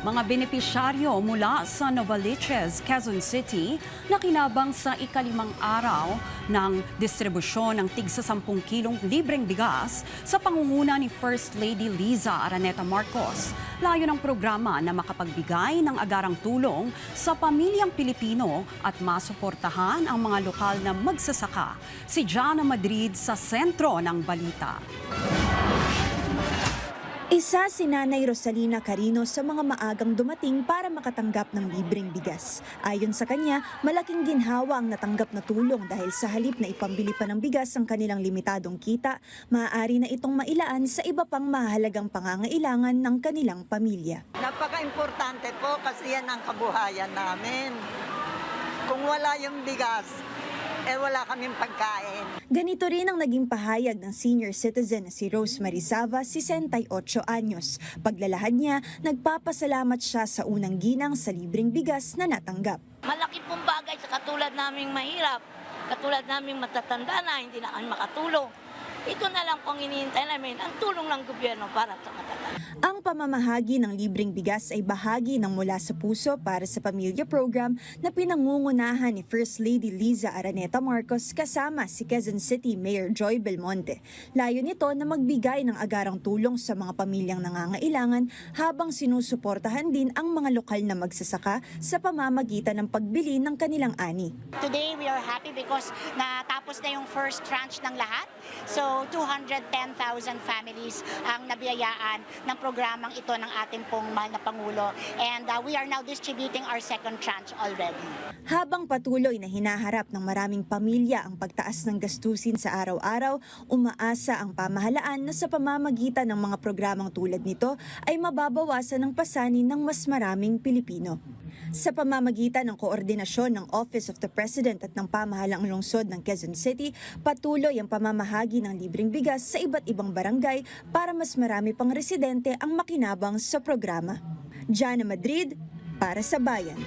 Mga benepisyaryo mula sa Novaliches, Quezon City na kinabang sa ikalimang araw ng distribusyon ng tigsa 10 kilong libreng bigas sa pangunguna ni First Lady Liza Araneta Marcos. Layo ng programa na makapagbigay ng agarang tulong sa pamilyang Pilipino at masuportahan ang mga lokal na magsasaka. Si Jana Madrid sa sentro ng balita. Isa si Nanay Rosalina Carino sa mga maagang dumating para makatanggap ng libreng bigas. Ayon sa kanya, malaking ginhawa ang natanggap na tulong dahil sa halip na ipambili pa ng bigas ang kanilang limitadong kita, maaari na itong mailaan sa iba pang mahalagang pangangailangan ng kanilang pamilya. Napaka-importante po kasi yan ang kabuhayan namin. Kung wala yung bigas, wala kaming pagkain. Ganito rin ang naging pahayag ng senior citizen na si Rosemary Sava, 68 anyos. Paglalahad niya, nagpapasalamat siya sa unang ginang sa libreng bigas na natanggap. Malaki pong bagay sa katulad naming mahirap, katulad naming matatanda na hindi na kami makatulong. Ito na lang pong iniintay namin, ang tulong ng gobyerno para sa matatanda. Ang pamamahagi ng libreng bigas ay bahagi ng Mula sa Puso para sa Pamilya program na pinangungunahan ni First Lady Liza Araneta Marcos kasama si Quezon City Mayor Joy Belmonte. Layo nito na magbigay ng agarang tulong sa mga pamilyang nangangailangan habang sinusuportahan din ang mga lokal na magsasaka sa pamamagitan ng pagbili ng kanilang ani. Today we are happy because natapos na yung first tranche ng lahat. So 210,000 families ang nabiyayaan ng programang ito ng ating pong mahal na Pangulo. And we are now distributing our second tranche already. Habang patuloy na hinaharap ng maraming pamilya ang pagtaas ng gastusin sa araw-araw, umaasa ang pamahalaan na sa pamamagitan ng mga programang tulad nito ay mababawasan ang pasanin ng mas maraming Pilipino. Sa pamamagitan ng koordinasyon ng Office of the President at ng pamahalang lungsod ng Quezon City, patuloy ang pamamahagi ng libreng bigas sa iba't ibang barangay para mas marami pang residente ang makinabang sa programa. Jana Madrid, para sa Bayan.